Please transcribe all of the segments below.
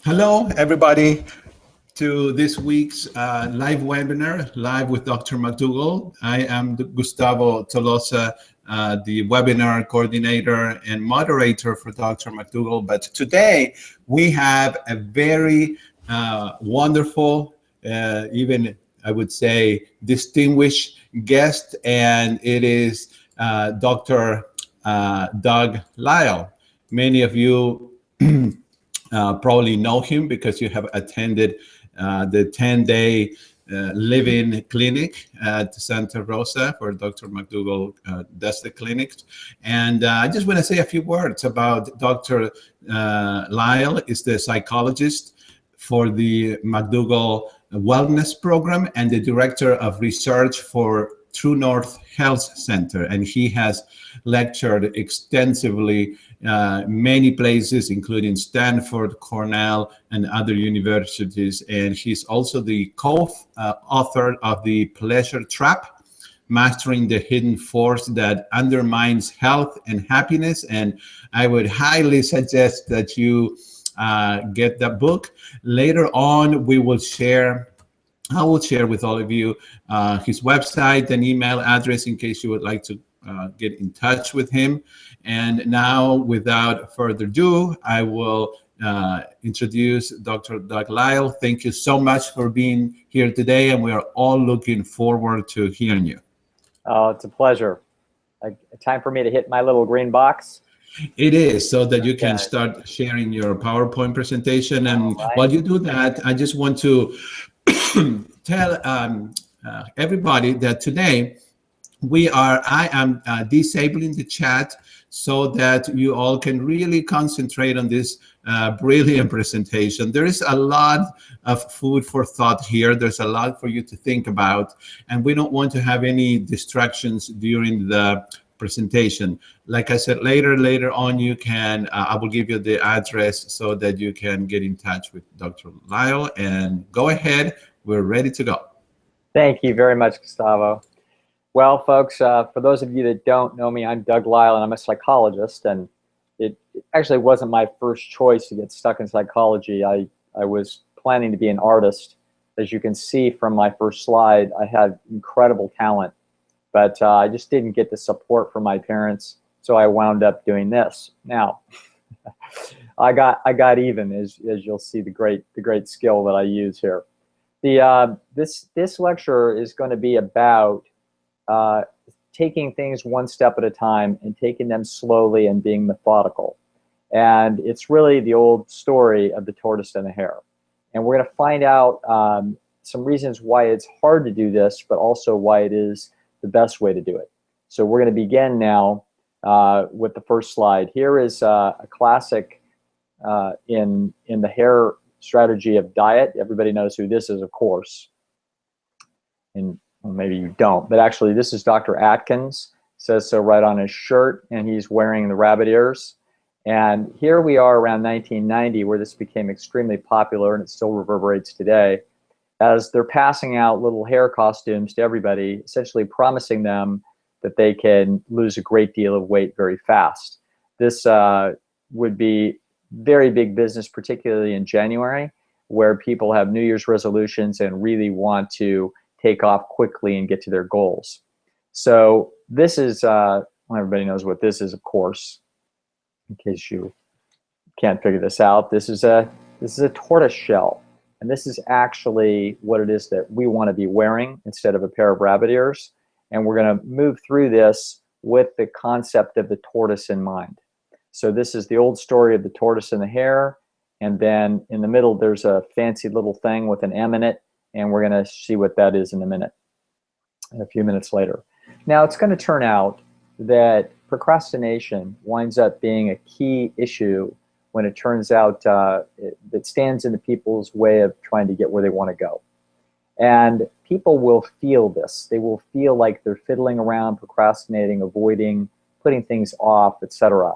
Hello, everybody, to this week's live webinar, Live with Dr. McDougall. I am Gustavo Tolosa, the webinar coordinator and moderator for Dr. McDougall. But today we have a very wonderful, even I would say distinguished guest, and it is Dr. Doug Lyle. Many of you probably know him because you have attended the 10-day live-in clinic at Santa Rosa where Dr. McDougall does the clinic. And I just want to say a few words about Dr. Lyle is the psychologist for the McDougall Wellness Program and the director of research for True North Health Center. And he has lectured extensively many places, including Stanford, Cornell, and other universities. And he's also the co-author of The Pleasure Trap, Mastering the Hidden Force That Undermines Health and Happiness. And I would highly suggest that you get that book. Later on, I will share with all of you his website and email address in case you would like to get in touch with him. And now, without further ado, I will introduce Dr. Doug Lyle. Thank you so much for being here today, and we are all looking forward to hearing you. Oh, it's a pleasure. Time for me to hit my little green box? It is, so that you can start sharing your PowerPoint presentation. And while you do that, I just want to tell everybody that today I am disabling the chat so that you all can really concentrate on this brilliant presentation. There is a lot of food for thought here. There's a lot for you to think about, and we don't want to have any distractions during the presentation. Like I said, later on, you can, I will give you the address so that you can get in touch with Dr. Lyle, and go ahead. We're ready to go. Thank you very much, Gustavo. Well, folks, for those of you that don't know me, I'm Doug Lyle, and I'm a psychologist. And it actually wasn't my first choice to get stuck in psychology. I was planning to be an artist. As you can see from my first slide, I had incredible talent, but I just didn't get the support from my parents, so I wound up doing this. Now, I got even, as you'll see the great skill that I use here. This lecture is going to be about taking things one step at a time and taking them slowly and being methodical. And it's really the old story of the tortoise and the hare. And we're going to find out some reasons why it's hard to do this, but also why it is the best way to do it. So we're going to begin now with the first slide. Here is a classic in the hare strategy of diet. Everybody knows who this is, of course. And well, maybe you don't, but actually this is Dr. Atkins. Says so right on his shirt, and he's wearing the rabbit ears. And here we are around 1990, where this became extremely popular, and it still reverberates today, as they're passing out little hair costumes to everybody, essentially promising them that they can lose a great deal of weight very fast. This would be very big business, particularly in January, where people have New Year's resolutions and really want to take off quickly and get to their goals. So this is, well, everybody knows what this is, of course, in case you can't figure this out. This is a tortoise shell, and this is actually what it is that we want to be wearing instead of a pair of rabbit ears. And we're going to move through this with the concept of the tortoise in mind. So this is the old story of the tortoise and the hare, and then in the middle there's a fancy little thing with an M in it, and we're going to see what that is in a few minutes later. Now, it's going to turn out that procrastination winds up being a key issue when it turns out that stands in the people's way of trying to get where they want to go. And people will feel this. They will feel like they're fiddling around, procrastinating, avoiding, putting things off, etc.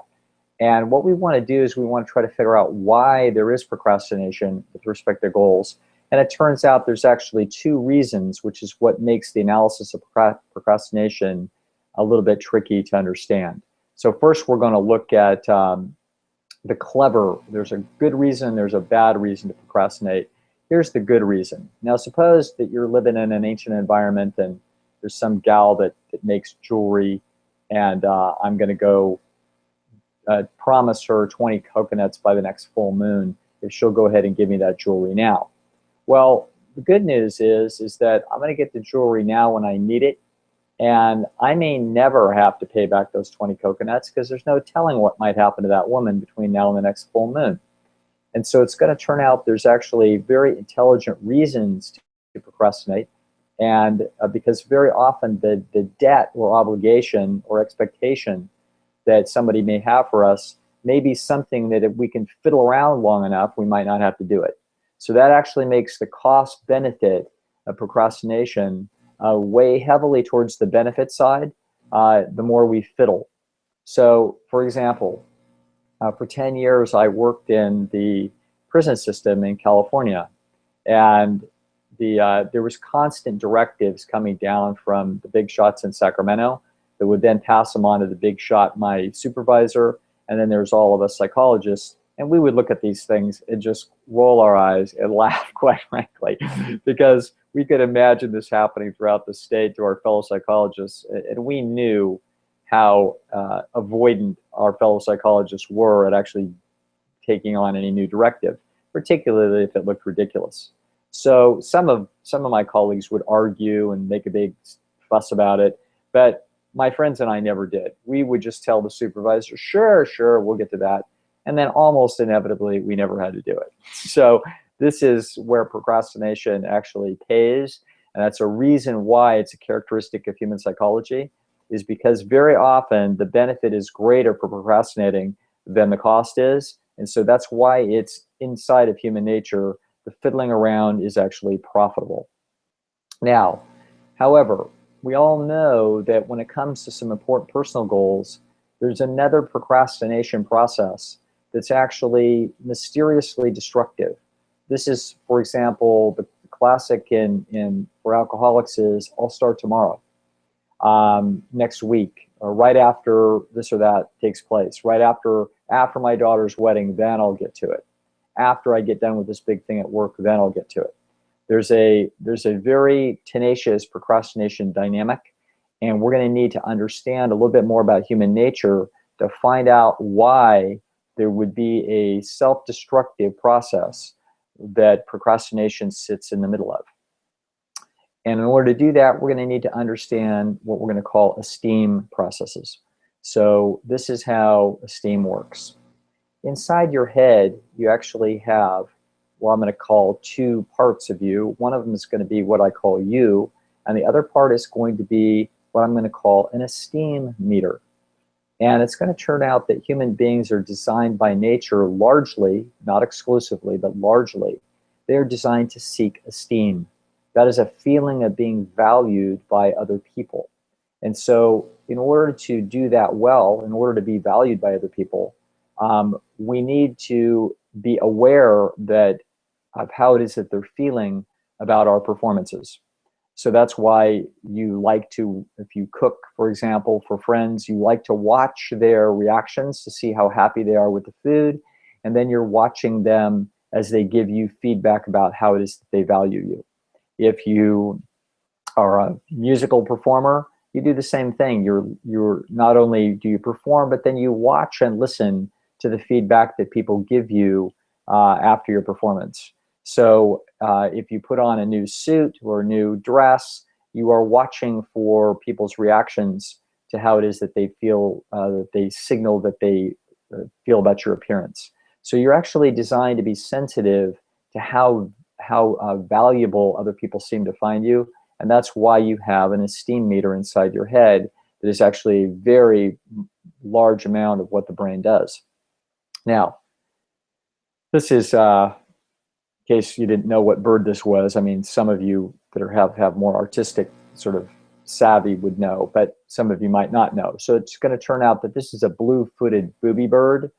And what we want to do is we want to try to figure out why there is procrastination with respect to goals. And it turns out there's actually two reasons, which is what makes the analysis of procrastination a little bit tricky to understand. So first, we're going to look at there's a good reason, there's a bad reason to procrastinate. Here's the good reason. Now, suppose that you're living in an ancient environment and there's some gal that makes jewelry, and I'm going to go promise her 20 coconuts by the next full moon if she'll go ahead and give me that jewelry now. Well, the good news is that I'm going to get the jewelry now when I need it, and I may never have to pay back those 20 coconuts because there's no telling what might happen to that woman between now and the next full moon. And so it's going to turn out there's actually very intelligent reasons to procrastinate, and because very often the debt or obligation or expectation that somebody may have for us may be something that if we can fiddle around long enough, we might not have to do it. So that actually makes the cost benefit of procrastination weigh heavily towards the benefit side the more we fiddle. So, for example, for 10 years, I worked in the prison system in California, and there was constant directives coming down from the big shots in Sacramento that would then pass them on to the big shot, my supervisor, and then there's all of us psychologists, and we would look at these things and just roll our eyes and laugh, quite frankly, because we could imagine this happening throughout the state to our fellow psychologists, and we knew how avoidant our fellow psychologists were at actually taking on any new directive, particularly if it looked ridiculous. So some of my colleagues would argue and make a big fuss about it, but my friends and I never did. We would just tell the supervisor, sure, we'll get to that. And then almost inevitably, we never had to do it. So this is where procrastination actually pays. And that's a reason why it's a characteristic of human psychology, is because very often the benefit is greater for procrastinating than the cost is. And so that's why it's inside of human nature. The fiddling around is actually profitable. Now, however, we all know that when it comes to some important personal goals, there's another procrastination process that's actually mysteriously destructive. This is, for example, the classic for alcoholics is, I'll start tomorrow, next week, or right after this or that takes place, right after my daughter's wedding, then I'll get to it. After I get done with this big thing at work, then I'll get to it. There's a very tenacious procrastination dynamic, and we're going to need to understand a little bit more about human nature to find out why there would be a self-destructive process that procrastination sits in the middle of. And in order to do that, we're going to need to understand what we're going to call esteem processes. So this is how esteem works. Inside your head, you actually have what I'm going to call two parts of you. One of them is going to be what I call you, and the other part is going to be what I'm going to call an esteem meter. And it's going to turn out that human beings are designed by nature largely, not exclusively, but largely, they're designed to seek esteem. That is a feeling of being valued by other people. And so in order to do that well, in order to be valued by other people, we need to be aware of how it is that they're feeling about our performances. So that's why you like to, if you cook, for example, for friends, you like to watch their reactions to see how happy they are with the food. And then you're watching them as they give you feedback about how it is that they value you. If you are a musical performer, you do the same thing. You're not only do you perform, but then you watch and listen to the feedback that people give you after your performance. So if you put on a new suit or a new dress, you are watching for people's reactions to how it is that they feel, that they signal that they feel about your appearance. So you're actually designed to be sensitive to how valuable other people seem to find you. And that's why you have an esteem meter inside your head that is actually a very large amount of what the brain does. Now, this is, in case you didn't know what bird this was, I mean, some of you that have more artistic sort of savvy would know, but some of you might not know. So it's going to turn out that this is a blue-footed booby bird.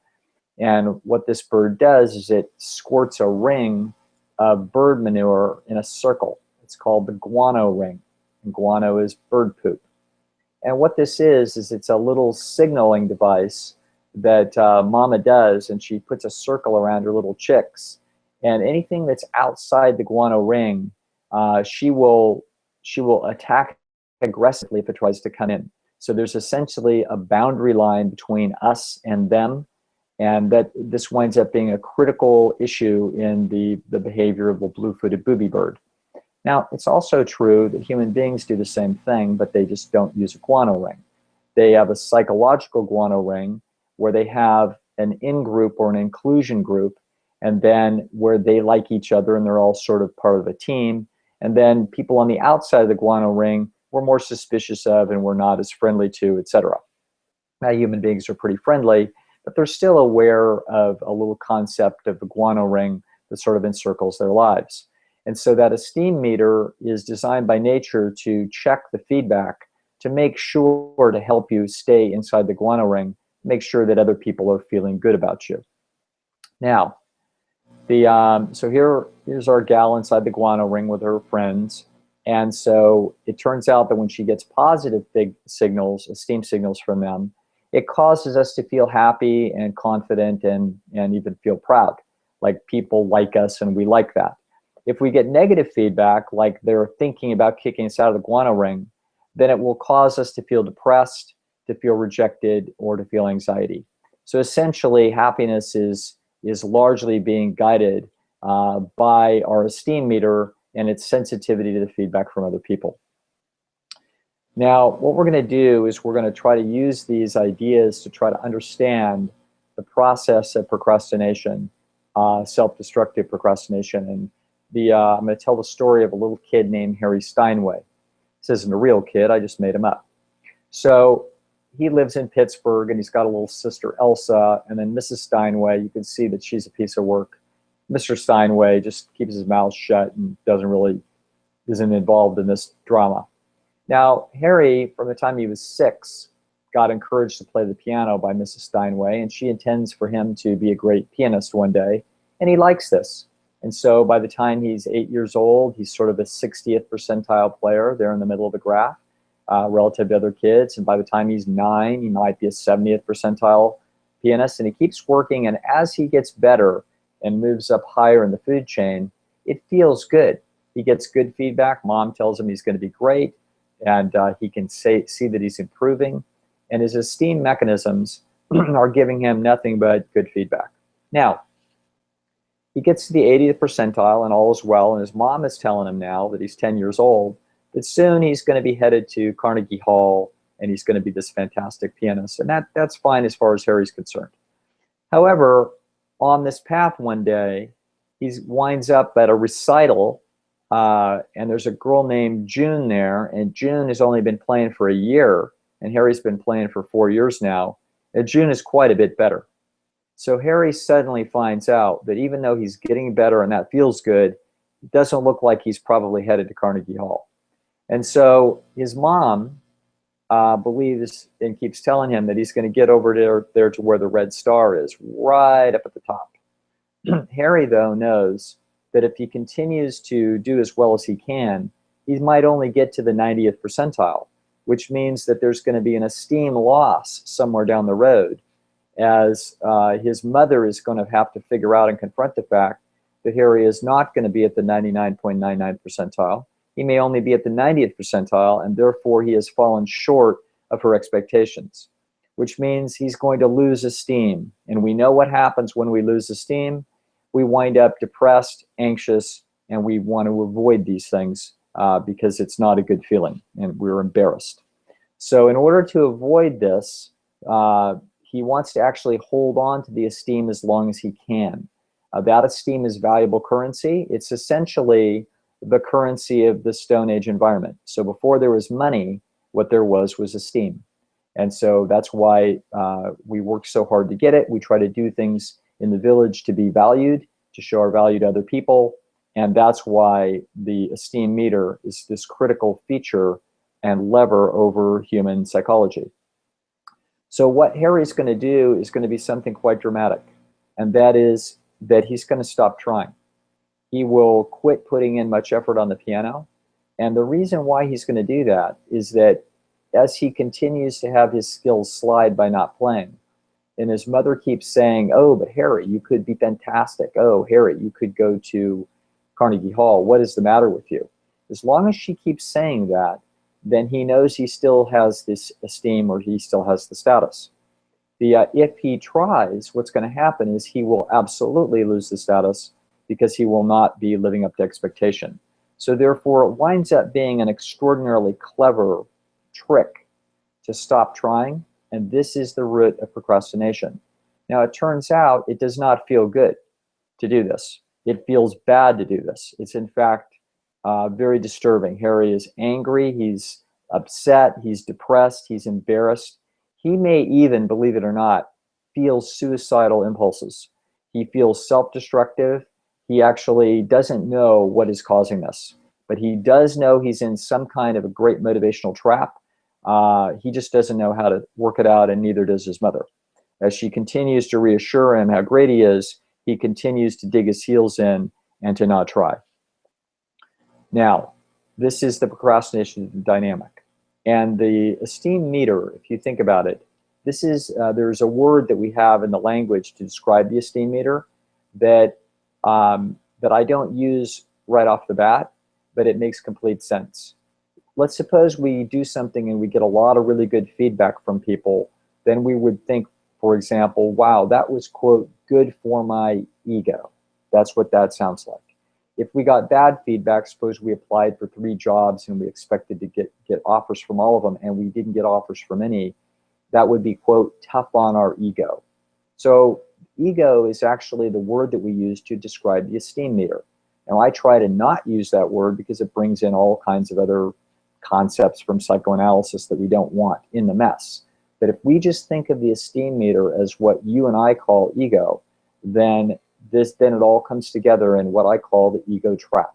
And what this bird does is it squirts a ring of bird manure in a circle. It's called the guano ring. And guano is bird poop. And what this is it's a little signaling device that mama does, and she puts a circle around her little chicks. And anything that's outside the guano ring, she will attack aggressively if it tries to come in. So there's essentially a boundary line between us and them, and that this winds up being a critical issue in the behavior of the blue-footed booby bird. Now, it's also true that human beings do the same thing, but they just don't use a guano ring. They have a psychological guano ring where they have an in-group or an inclusion group, and then where they like each other and they're all sort of part of a team. And then people on the outside of the guano ring we're more suspicious of and we're not as friendly to, etc. Now, human beings are pretty friendly, but they're still aware of a little concept of the guano ring that sort of encircles their lives. And so that esteem meter is designed by nature to check the feedback, to make sure to help you stay inside the guano ring, make sure that other people are feeling good about you. Now, so here's our gal inside the guano ring with her friends. And so it turns out that when she gets positive big signals, esteem signals from them, it causes us to feel happy and confident and even feel proud, like people like us and we like that. If we get negative feedback, like they're thinking about kicking us out of the guano ring, then it will cause us to feel depressed, to feel rejected, or to feel anxiety. So essentially, happiness is largely being guided by our esteem meter and its sensitivity to the feedback from other people. Now, what we're going to do is we're going to try to use these ideas to try to understand the process of procrastination, self-destructive procrastination. And I'm going to tell the story of a little kid named Harry Steinway. This isn't a real kid, I just made him up. So he lives in Pittsburgh, and he's got a little sister, Elsa, and then Mrs. Steinway. You can see that she's a piece of work. Mr. Steinway just keeps his mouth shut and isn't involved in this drama. Now, Harry, from the time he was 6, got encouraged to play the piano by Mrs. Steinway, and she intends for him to be a great pianist one day, and he likes this. And so by the time he's 8 years old, he's sort of a 60th percentile player there in the middle of the graph relative to other kids. And by the time he's 9, he might be a 70th percentile pianist, and he keeps working. And as he gets better and moves up higher in the food chain, it feels good. He gets good feedback. Mom tells him he's going to be great, and he can see that he's improving. And his esteem mechanisms are giving him nothing but good feedback. Now, he gets to the 80th percentile and all is well, and his mom is telling him now that he's 10 years old, that soon he's going to be headed to Carnegie Hall and he's going to be this fantastic pianist. And that's fine as far as Harry's concerned. However, on this path one day, he winds up at a recital, and there's a girl named June there, and June has only been playing for a year, and Harry's been playing for 4 years now, and June is quite a bit better. So Harry suddenly finds out that even though he's getting better and that feels good, it doesn't look like he's probably headed to Carnegie Hall. And so his mom believes and keeps telling him that he's going to get over there to where the red star is, right up at the top. Harry, though, knows that if he continues to do as well as he can, he might only get to the 90th percentile, which means that there's going to be an esteem loss somewhere down the road, as his mother is going to have to figure out and confront the fact that Harry is not going to be at the 99.99 percentile. He may only be at the 90th percentile, and therefore he has fallen short of her expectations, which means he's going to lose esteem. And we know what happens when we lose esteem. We wind up depressed, anxious, and we want to avoid these things because it's not a good feeling, and we're embarrassed. So in order to avoid this, he wants to actually hold on to the esteem as long as he can. That esteem is valuable currency. It's essentially the currency of the Stone Age environment. So before there was money, what there was esteem. And so that's why we work so hard to get it. We try to do things in the village to be valued, to show our value to other people. And that's why the esteem meter is this critical feature and lever over human psychology. So what Harry's going to do is going to be something quite dramatic. And that is that he's going to stop trying. He will quit putting in much effort on the piano. And the reason why he's going to do that is that as he continues to have his skills slide by not playing, And his mother keeps saying, oh, but Harry, you could be fantastic. Oh, Harry, you could go to Carnegie Hall. What is the matter with you? As long as she keeps saying that, then he knows he still has this esteem, or he still has the status. If he tries, what's going to happen is he will absolutely lose the status, because he will not be living up to expectation. So therefore, it winds up being an extraordinarily clever trick to stop trying, and this is the root of procrastination. Now, it turns out it does not feel good to do this. It feels bad to do this. It's in fact very disturbing. Harry is angry, he's upset, he's depressed, he's embarrassed. He may even, believe it or not, feel suicidal impulses. He feels self-destructive. He actually doesn't know what is causing this, but he does know he's in some kind of a great motivational trap. He just doesn't know how to work it out, and neither does his mother. As she continues to reassure him how great he is, he continues to dig his heels in and to not try. Now, this is the procrastination dynamic. And the esteem meter, if you think about it, this is, there's a word that we have in the language to describe the esteem meter that I don't use right off the bat, but it makes complete sense. Let's suppose we do something and we get a lot of really good feedback from people. Then we would think, for example, wow, that was, quote, good for my ego. That's what that sounds like. If we got bad feedback, suppose we applied for 3 jobs and we expected to get offers from all of them, and we didn't get offers from any, that would be, quote, tough on our ego. So ego is actually the word that we use to describe the esteem meter. Now, I try to not use that word because it brings in all kinds of other concepts from psychoanalysis that we don't want in the mess. But if we just think of the esteem meter as what you and I call ego, then it all comes together in what I call the ego trap.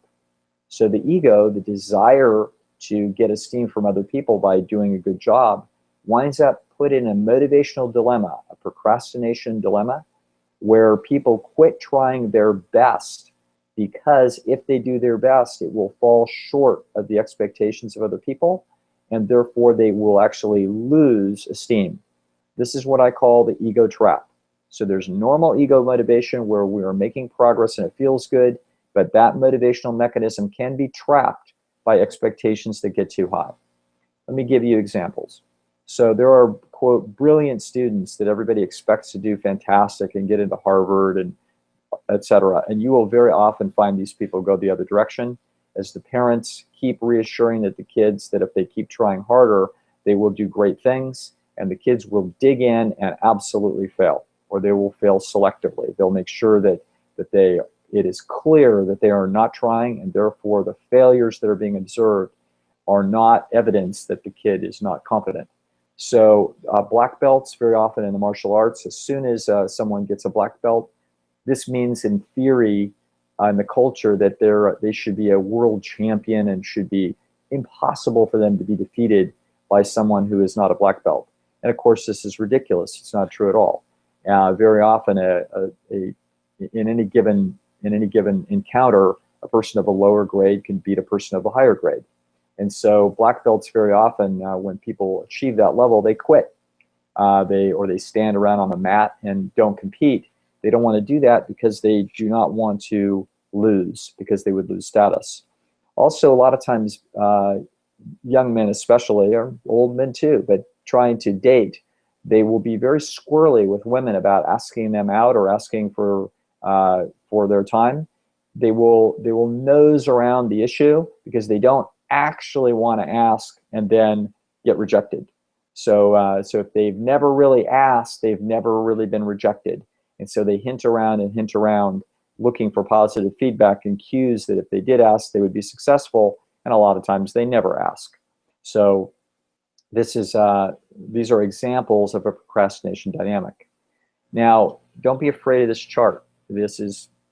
So the ego, the desire to get esteem from other people by doing a good job, winds up put in a motivational dilemma, a procrastination dilemma, where people quit trying their best, because if they do their best, it will fall short of the expectations of other people, and therefore they will actually lose esteem. This is what I call the ego trap. So there's normal ego motivation where we are making progress and it feels good, but that motivational mechanism can be trapped by expectations that get too high. Let me give you examples. So there are, quote, brilliant students that everybody expects to do fantastic and get into Harvard and et cetera. And you will very often find these people go the other direction, as the parents keep reassuring that the kids that if they keep trying harder, they will do great things, and the kids will dig in and absolutely fail, or they will fail selectively. They'll make sure that it is clear that they are not trying, and therefore the failures that are being observed are not evidence that the kid is not competent. So black belts, very often in the martial arts, as soon as someone gets a black belt, this means in theory in the culture that they should be a world champion and should be impossible for them to be defeated by someone who is not a black belt. And of course, this is ridiculous. It's not true at all. Very often, in any given encounter, a person of a lower grade can beat a person of a higher grade. And so black belts very often, when people achieve that level, they quit. They stand around on the mat and don't compete. They don't want to do that because they do not want to lose, because they would lose status. Also, a lot of times, young men especially, or old men too, but trying to date, they will be very squirrely with women about asking them out or asking for their time. They will nose around the issue because they don't actually want to ask and then get rejected. So if they've never really asked, they've never really been rejected. And so they hint around and hint around, looking for positive feedback and cues that if they did ask, they would be successful. And a lot of times they never ask. So these are examples of a procrastination dynamic. Now, don't be afraid of this chart. We're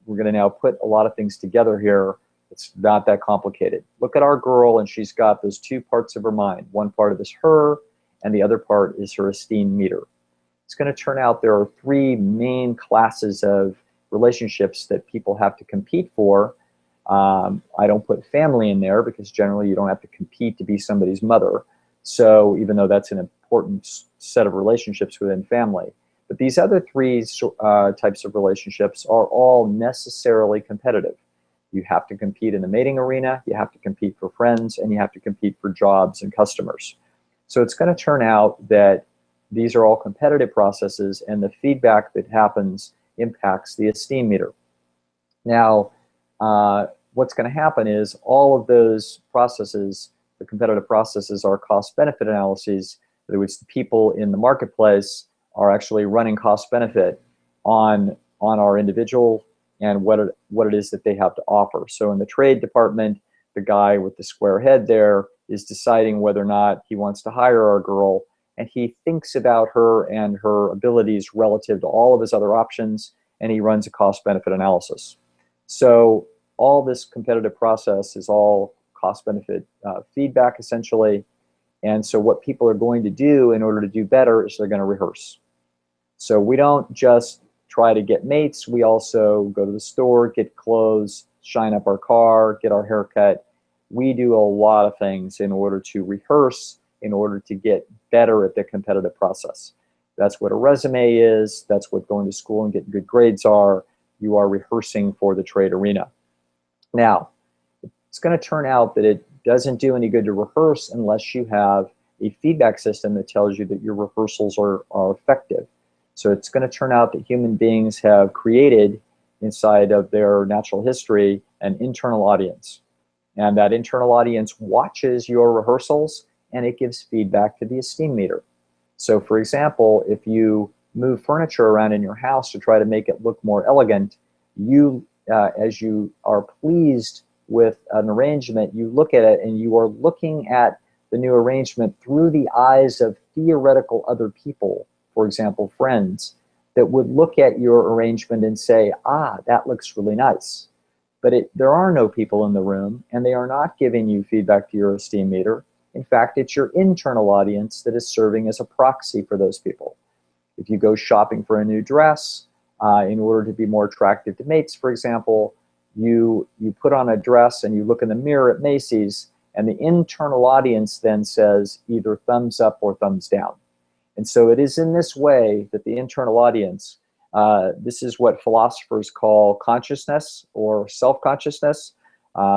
going to now put a lot of things together here. It's not that complicated. Look at our girl, and she's got those 2 parts of her mind. One part of it is her, and the other part is her esteem meter. It's going to turn out there are 3 main classes of relationships that people have to compete for. I don't put family in there because generally you don't have to compete to be somebody's mother. So even though that's an important set of relationships within family, But these other three types of relationships are all necessarily competitive. You have to compete in the mating arena, you have to compete for friends, and you have to compete for jobs and customers. So it's going to turn out that these are all competitive processes, and the feedback that happens impacts the esteem meter. Now, what's going to happen is all of those processes, the competitive processes, are cost-benefit analyses, in which the people in the marketplace are actually running cost-benefit on our individual and what it is that they have to offer. So in the trade department, the guy with the square head there is deciding whether or not he wants to hire our girl, and he thinks about her and her abilities relative to all of his other options, and he runs a cost-benefit analysis. So all this competitive process is all cost-benefit feedback, essentially. And so what people are going to do in order to do better is they're going to rehearse. So we don't just try to get mates. We also go to the store, get clothes, shine up our car, get our hair cut. We do a lot of things in order to rehearse, in order to get better at the competitive process. That's what a resume is. That's what going to school and getting good grades are. You are rehearsing for the trade arena. Now, it's going to turn out that it doesn't do any good to rehearse unless you have a feedback system that tells you that your rehearsals are effective. So it's going to turn out that human beings have created inside of their natural history an internal audience. And that internal audience watches your rehearsals, and it gives feedback to the esteem meter. So for example, if you move furniture around in your house to try to make it look more elegant, you, as you are pleased with an arrangement, you look at it and you are looking at the new arrangement through the eyes of theoretical other people, for example, friends, that would look at your arrangement and say, ah, that looks really nice. But there are no people in the room, and they are not giving you feedback to your esteem meter. In fact, it's your internal audience that is serving as a proxy for those people. If you go shopping for a new dress, in order to be more attractive to mates, for example, you put on a dress and you look in the mirror at Macy's, and the internal audience then says either thumbs up or thumbs down. And so it is in this way that the internal audience, this is what philosophers call consciousness or self-consciousness.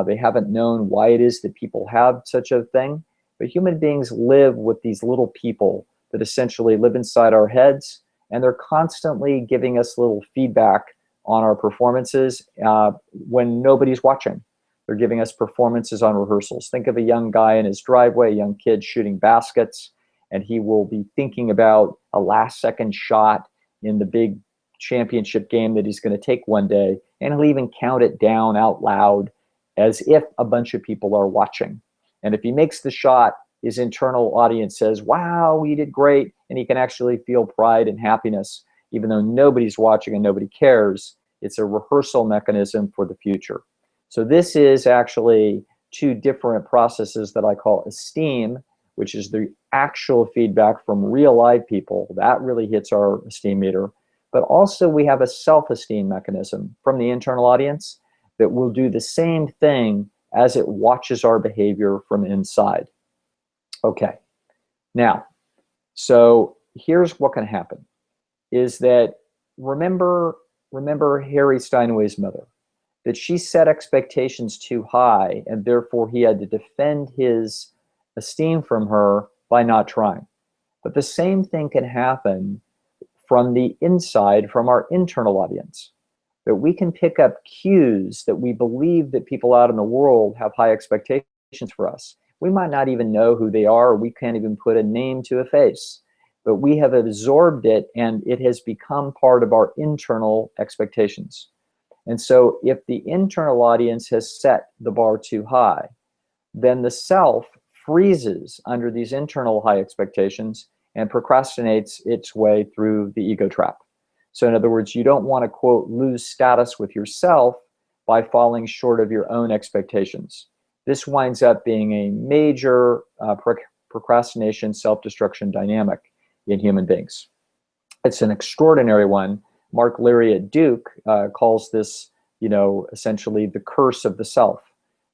They haven't known why it is that people have such a thing, but human beings live with these little people that essentially live inside our heads, and they're constantly giving us little feedback on our performances when nobody's watching. They're giving us performances on rehearsals. Think of a young guy in his driveway, a young kid shooting baskets, and he will be thinking about a last-second shot in the big championship game that he's going to take one day, and he'll even count it down out loud as if a bunch of people are watching. And if he makes the shot, his internal audience says, wow, you did great, and he can actually feel pride and happiness, even though nobody's watching and nobody cares. It's a rehearsal mechanism for the future. So this is actually two different processes that I call esteem, which is the actual feedback from real live people. That really hits our esteem meter. But also we have a self-esteem mechanism from the internal audience that will do the same thing as it watches our behavior from inside. Okay, now, so here's what can happen, is that remember Harry Steinway's mother, that she set expectations too high, and therefore he had to defend his esteem from her by not trying. But the same thing can happen from the inside, from our internal audience, that we can pick up cues that we believe that people out in the world have high expectations for us. We might not even know who they are, or we can't even put a name to a face, but we have absorbed it, and it has become part of our internal expectations. And so if the internal audience has set the bar too high, then the self freezes under these internal high expectations and procrastinates its way through the ego trap. So in other words, you don't want to, quote, lose status with yourself by falling short of your own expectations. This winds up being a major procrastination, self-destruction dynamic in human beings. It's an extraordinary one. Mark Leary at Duke calls this, essentially the curse of the self,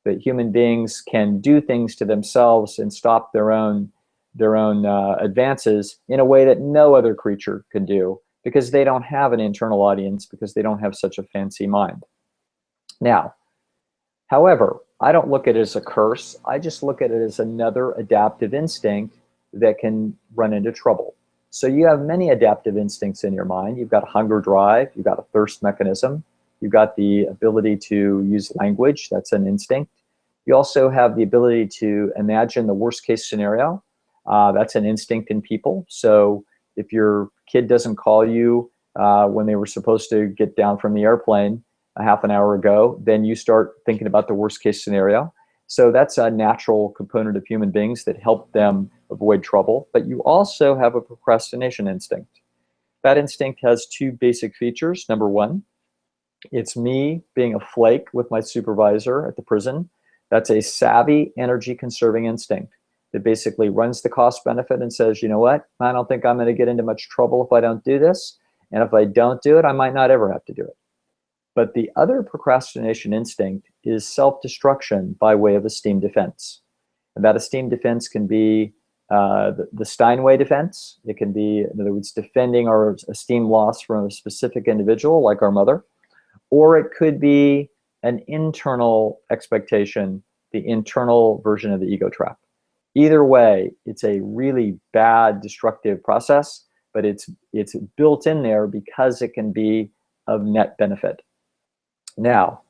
that human beings can do things to themselves and stop their own advances in a way that no other creature can do. because they don't have an internal audience, because they don't have such a fancy mind. Now, however, I don't look at it as a curse. I just look at it as another adaptive instinct that can run into trouble. So you have many adaptive instincts in your mind. You've got a hunger drive, you've got a thirst mechanism, you've got the ability to use language, that's an instinct. You also have the ability to imagine the worst case scenario. That's an instinct in people. So if your kid doesn't call you when they were supposed to get down from the airplane a half an hour ago, then you start thinking about the worst case scenario. So that's a natural component of human beings that help them avoid trouble. But you also have a procrastination instinct. That instinct has two basic features. Number one, it's me being a flake with my supervisor at the prison. That's a savvy, energy conserving instinct that basically runs the cost benefit and says, you know what, I don't think I'm going to get into much trouble if I don't do this. And if I don't do it, I might not ever have to do it. But the other procrastination instinct is self-destruction by way of esteem defense. And that esteem defense can be the Steinway defense. It can be, in other words, defending our esteem loss from a specific individual, like our mother. Or it could be an internal expectation, the internal version of the ego trap. Either way, it's a really bad, destructive process, but it's built in there because it can be of net benefit. Now,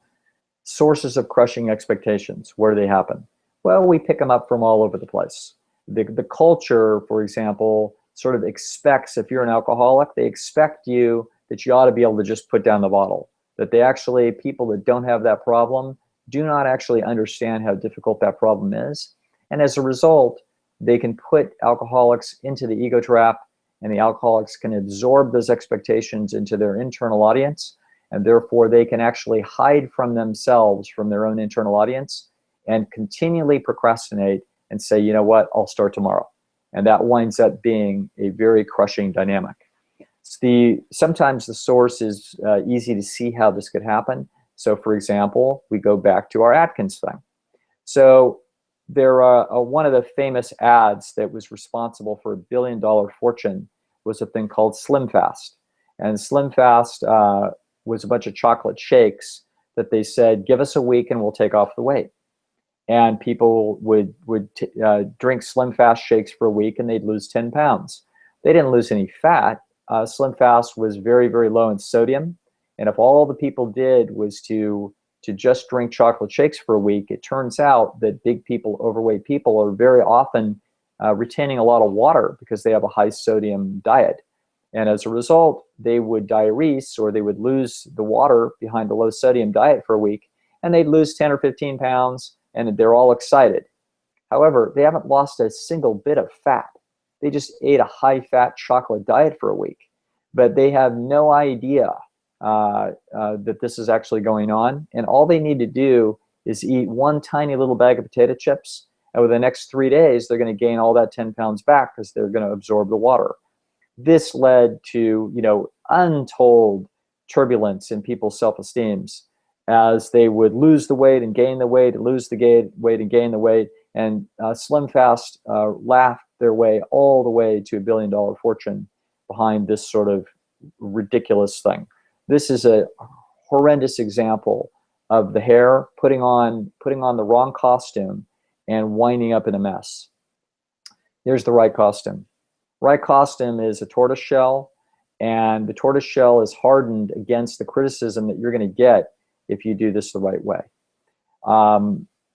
sources of crushing expectations, where do they happen? Well, we pick them up from all over the place. The culture, for example, sort of expects, if you're an alcoholic, they expect you that you ought to be able to just put down the bottle. That they actually, people that don't have that problem, do not actually understand how difficult that problem is. And as a result, they can put alcoholics into the ego trap, and the alcoholics can absorb those expectations into their internal audience, and therefore they can actually hide from themselves, from their own internal audience, and continually procrastinate and say, you know what, I'll start tomorrow. And that winds up being a very crushing dynamic. Sometimes the source is easy to see how this could happen. So for example, we go back to our Atkins thing. So one of the famous ads that was responsible for $1 billion fortune was a thing called Slim Fast. And Slim Fast was a bunch of chocolate shakes that they said, give us a week and we'll take off the weight. And people would drink Slim Fast shakes for a week and they'd lose 10 pounds. They didn't lose any fat. Slim Fast was very, very low in sodium. And if all the people did was to just drink chocolate shakes for a week, it turns out that big people, overweight people, are very often retaining a lot of water because they have a high sodium diet. And as a result, they would diurese, or they would lose the water behind the low sodium diet for a week, and they'd lose 10 or 15 pounds, and they're all excited. However, they haven't lost a single bit of fat. They just ate a high-fat chocolate diet for a week, but they have no idea that this is actually going on. And all they need to do is eat one tiny little bag of potato chips, and within the next 3 days, they're going to gain all that 10 pounds back because they're going to absorb the water. This led to, untold turbulence in people's self-esteems as they would lose the weight and gain the weight, lose the weight and gain the weight. And Slim Fast laughed their way all the way to $1 billion fortune behind this sort of ridiculous thing. This is a horrendous example of the hair putting on the wrong costume and winding up in a mess. Here's the right costume. Right costume is a tortoise shell, and the tortoise shell is hardened against the criticism that you're going to get if you do this the right way.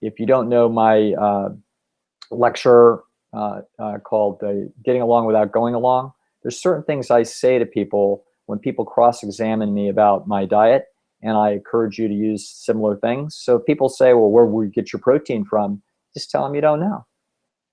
If you don't know my lecture called Getting Along Without Going Along, there's certain things I say to people when people cross-examine me about my diet, and I encourage you to use similar things. So if people say, well, where will you get your protein from? Just tell them you don't know.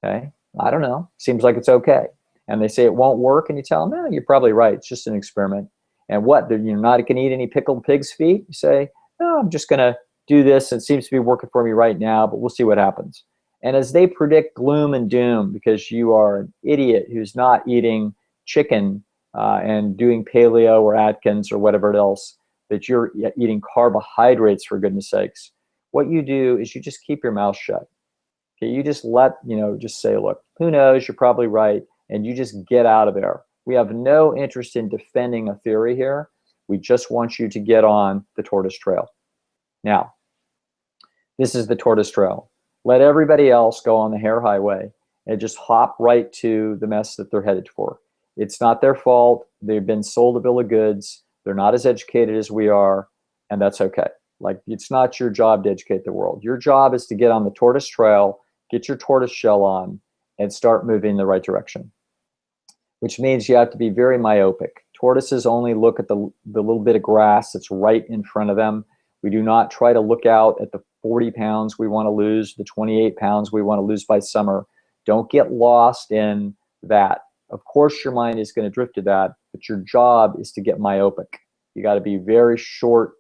Okay? I don't know. Seems like it's okay. And they say it won't work, and you tell them, no, you're probably right. It's just an experiment. And what? You're not going to eat any pickled pig's feet? You say, no, I'm just going to do this. It seems to be working for me right now, but we'll see what happens. And as they predict gloom and doom because you are an idiot who's not eating chicken and doing paleo or Atkins or whatever else, that you're eating carbohydrates, for goodness sakes, what you do is you just keep your mouth shut. Okay, you just just say, look, who knows, you're probably right, and you just get out of there. We have no interest in defending a theory here. We just want you to get on the tortoise trail. Now, this is the tortoise trail. Let everybody else go on the hare highway and just hop right to the mess that they're headed for. It's not their fault. They've been sold a bill of goods. They're not as educated as we are, and that's okay. Like, it's not your job to educate the world. Your job is to get on the tortoise trail, get your tortoise shell on, and start moving in the right direction, which means you have to be very myopic. Tortoises only look at the little bit of grass that's right in front of them. We do not try to look out at the 40 pounds we want to lose, the 28 pounds we want to lose by summer. Don't get lost in that. Of course, your mind is going to drift to that, but your job is to get myopic. You got to be very short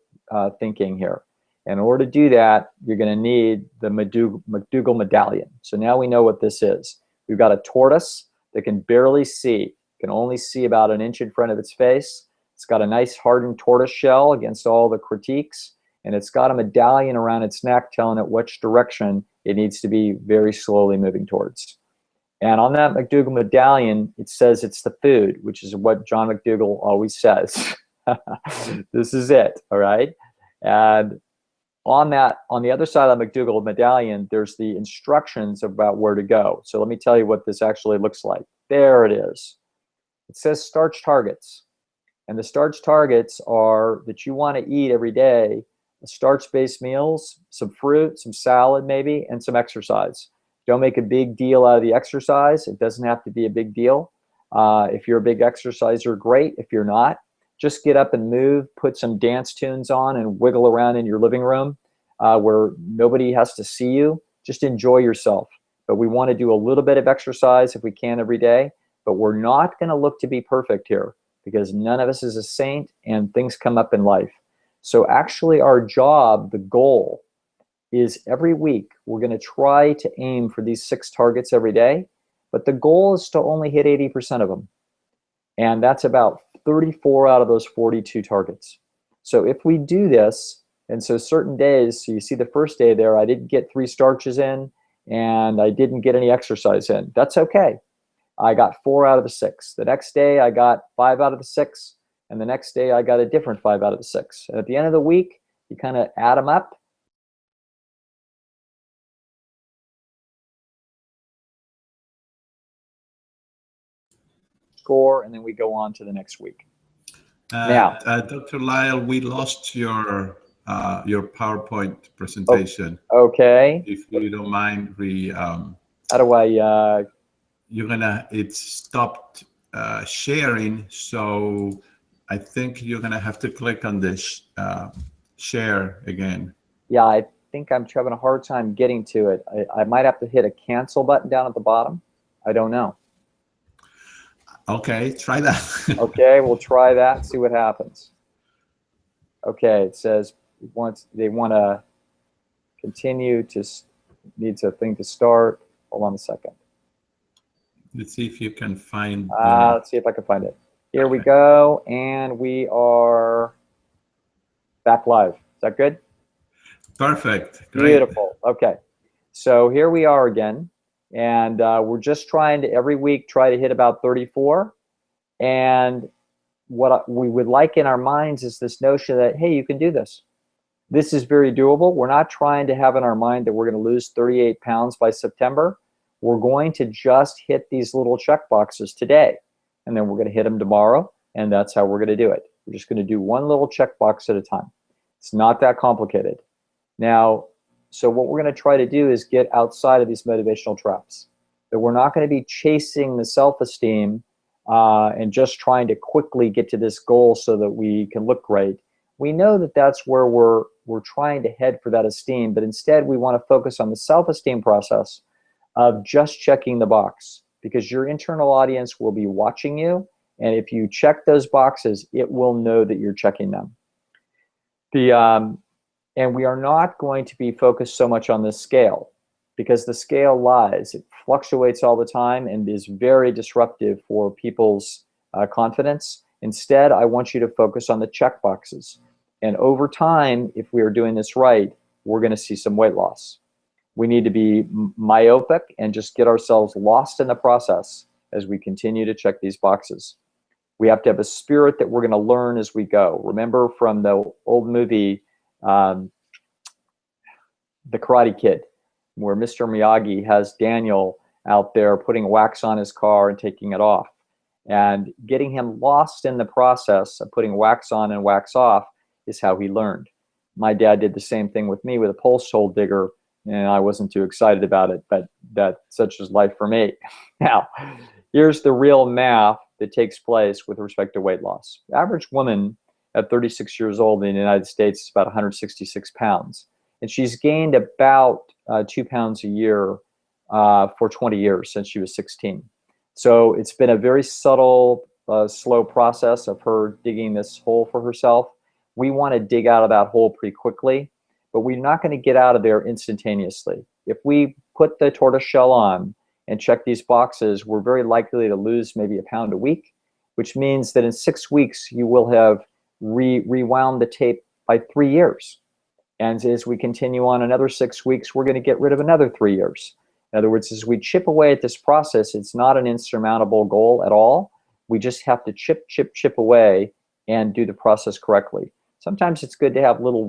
thinking here. In order to do that, you're going to need the McDougall medallion. So now we know what this is. We've got a tortoise that can barely see, can only see about an inch in front of its face. It's got a nice hardened tortoise shell against all the critiques, and it's got a medallion around its neck telling it which direction it needs to be very slowly moving towards. And on that McDougall medallion, it says it's the food, which is what John McDougall always says. This is it, all right? And on the other side of the McDougall medallion, there's the instructions about where to go. So let me tell you what this actually looks like. There it is. It says starch targets. And the starch targets are that you want to eat every day starch-based meals, some fruit, some salad maybe, and some exercise. Don't make a big deal out of the exercise. It doesn't have to be a big deal. If you're a big exerciser, great. If you're not, just get up and move, put some dance tunes on and wiggle around in your living room where nobody has to see you. Just enjoy yourself. But we want to do a little bit of exercise if we can every day, but we're not going to look to be perfect here because none of us is a saint and things come up in life. So actually our job, the goal, is every week we're going to try to aim for these 6 targets every day, but the goal is to only hit 80% of them. And that's about 34 out of those 42 targets. So if we do this, and so certain days, so you see the first day there, I didn't get 3 starches in and I didn't get any exercise in. That's okay. I got 4 out of the 6. The next day I got 5 out of the 6. And the next day I got a different 5 out of the 6. And at the end of the week, you kind of add them up. Score, and then we go on to the next week. Now, Dr. Lyle, we lost your PowerPoint presentation. Okay. If you don't mind, how do I? It stopped sharing, so I think you're gonna have to click on this share again. Yeah, I think I'm having a hard time getting to it. I might have to hit a cancel button down at the bottom. I don't know. Okay, try that. Okay, we'll try that, see what happens. Okay, it says they want to continue to, needs a thing to start. Hold on a second. Let's see if you can find. Let's see if I can find it. Here we go, and we are back live. Is that good? Perfect. Great. Beautiful. Okay, so here we are again. And we're just trying to every week try to hit about 34. And what we would like in our minds is this notion that, hey, you can do this. This is very doable. We're not trying to have in our mind that we're going to lose 38 pounds by September. We're going to just hit these little check boxes today. And then we're going to hit them tomorrow. And that's how we're going to do it. We're just going to do one little check box at a time. It's not that complicated. Now, so what we're going to try to do is get outside of these motivational traps. That we're not going to be chasing the self-esteem and just trying to quickly get to this goal so that we can look great. We know that that's where we're trying to head for that esteem, but instead we want to focus on the self-esteem process of just checking the box, because your internal audience will be watching you, and if you check those boxes, it will know that you're checking them. And we are not going to be focused so much on the scale, because the scale lies. It fluctuates all the time and is very disruptive for people's confidence. Instead, I want you to focus on the check boxes. And over time, if we are doing this right, we're going to see some weight loss. We need to be myopic and just get ourselves lost in the process as we continue to check these boxes. We have to have a spirit that we're going to learn as we go. Remember from the old movie, The Karate Kid, where Mr. Miyagi has Daniel out there putting wax on his car and taking it off. And getting him lost in the process of putting wax on and wax off is how he learned. My dad did the same thing with me with a pulse hole digger, and I wasn't too excited about it, but such is life for me. Now, here's the real math that takes place with respect to weight loss. The average woman at 36 years old in the United States is about 166 pounds. And she's gained about 2 pounds a year for 20 years since she was 16. So it's been a very subtle, slow process of her digging this hole for herself. We want to dig out of that hole pretty quickly, but we're not going to get out of there instantaneously. If we put the tortoise shell on and check these boxes, we're very likely to lose maybe 1 pound a week, which means that in 6 weeks, you will have rewound the tape by 3 years. And as we continue on another 6 weeks, we're going to get rid of another 3 years. In other words, as we chip away at this process, it's not an insurmountable goal at all. We just have to chip away and do the process correctly. Sometimes it's good to have little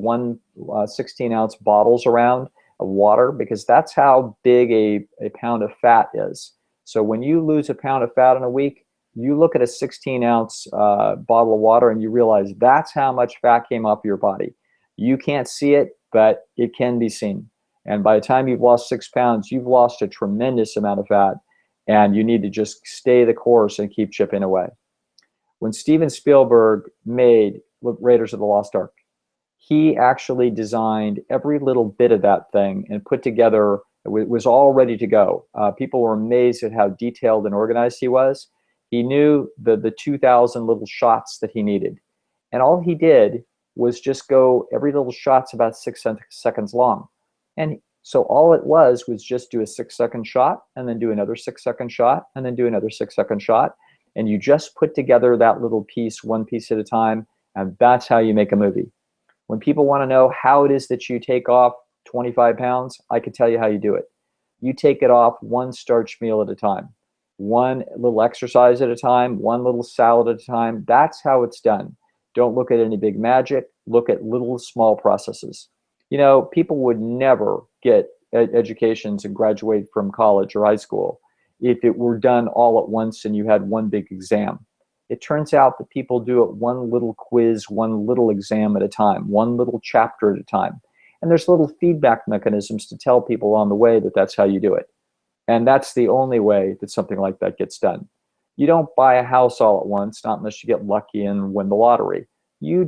16-ounce bottles around of water, because that's how big a pound of fat is. So when you lose 1 pound of fat in a week, you look at a 16-ounce bottle of water and you realize that's how much fat came off your body. You can't see it, but it can be seen. And by the time you've lost 6 pounds, you've lost a tremendous amount of fat, and you need to just stay the course and keep chipping away. When Steven Spielberg made Raiders of the Lost Ark, he actually designed every little bit of that thing and put together, it was all ready to go. People were amazed at how detailed and organized he was. He knew the 2,000 little shots that he needed. And all he did was just go, every little shot's about 6 seconds long. And so all it was just do a 6-second shot, and then do another 6-second shot, and then do another 6-second shot. And you just put together that little piece, one piece at a time, and that's how you make a movie. When people want to know how it is that you take off 25 pounds, I can tell you how you do it. You take it off one starch meal at a time, one little exercise at a time, one little salad at a time. That's how it's done. Don't look at any big magic. Look at little small processes. You know, people would never get educations and graduate from college or high school if it were done all at once and you had one big exam. It turns out that people do it one little quiz, one little exam at a time, one little chapter at a time. And there's little feedback mechanisms to tell people on the way that that's how you do it. And that's the only way that something like that gets done. You don't buy a house all at once, not unless you get lucky and win the lottery. You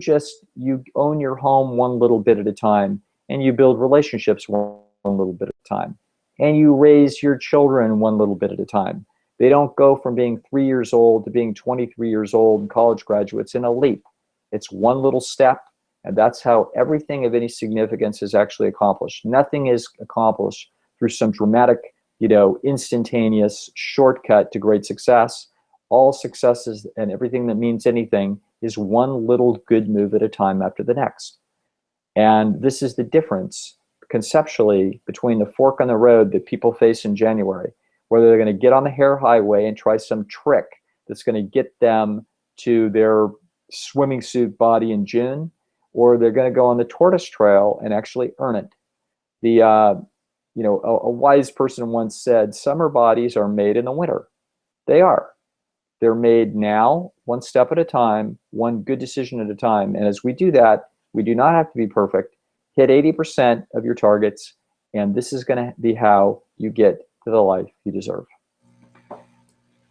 own your home one little bit at a time, and you build relationships one little bit at a time. And you raise your children one little bit at a time. They don't go from being 3 years old to being 23 years old and college graduates in a leap. It's one little step, and that's how everything of any significance is actually accomplished. Nothing is accomplished through some dramatic, instantaneous shortcut to great success. All successes and everything that means anything is one little good move at a time after the next. And this is the difference conceptually between the fork in the road that people face in January, whether they're going to get on the hair highway and try some trick that's going to get them to their swimming suit body in June, or they're going to go on the tortoise trail and actually earn it. A wise person once said, summer bodies are made in the winter. They are. They're made now, one step at a time, one good decision at a time. And as we do that, we do not have to be perfect. Hit 80% of your targets, and this is going to be how you get to the life you deserve.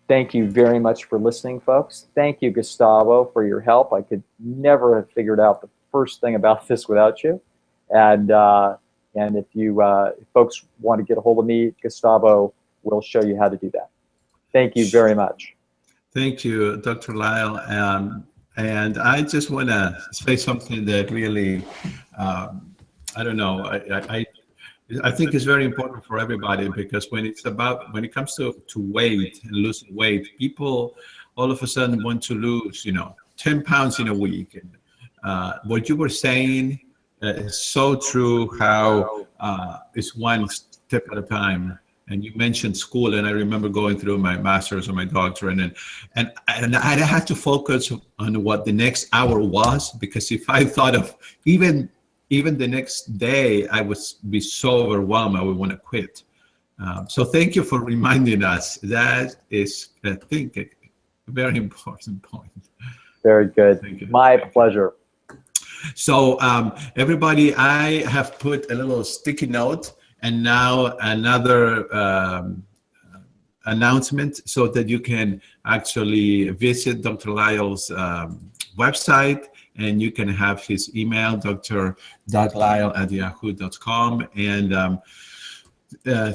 Thank you very much for listening, folks. Thank you, Gustavo, for your help. I could never have figured out the first thing about this without you. And if you folks want to get a hold of me, Gustavo will show you how to do that. Thank you very much. Thank you, Dr. Lyle. And I just want to say something that really, I don't know, I think it's very important for everybody, because when it comes to weight and losing weight, people all of a sudden want to lose, 10 pounds in a week. And what you were saying is so true, how it's one step at a time. And you mentioned school, and I remember going through my master's or my doctorate, and I had to focus on what the next hour was, because if I thought of even the next day, I would be so overwhelmed I would want to quit. So thank you for reminding us. That is, I think, a very important point. Very good. Thank you. My pleasure. So everybody, I have put a little sticky note, and now another announcement, so that you can actually visit Dr. Lyle's website, and you can have his email, dr.lyle@yahoo.com. And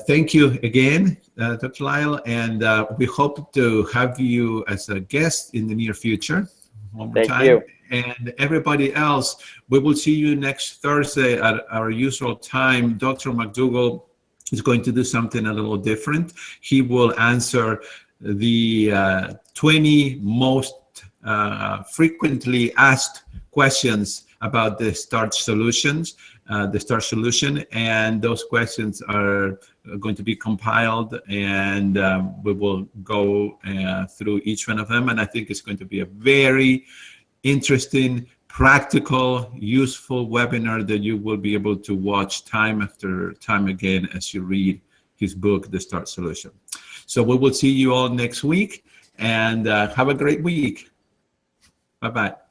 thank you again, Dr. Lyle, and we hope to have you as a guest in the near future. One more time. Thank you. And everybody else, we will see you next Thursday at our usual time. Dr. McDougall is going to do something a little different. He will answer the 20 most frequently asked questions about the START solutions, the START solution, and those questions are going to be compiled, and we will go through each one of them. And I think it's going to be a very interesting, practical, useful webinar that you will be able to watch time after time again as you read his book, The START Solution. So we will see you all next week, and have a great week. Bye-bye.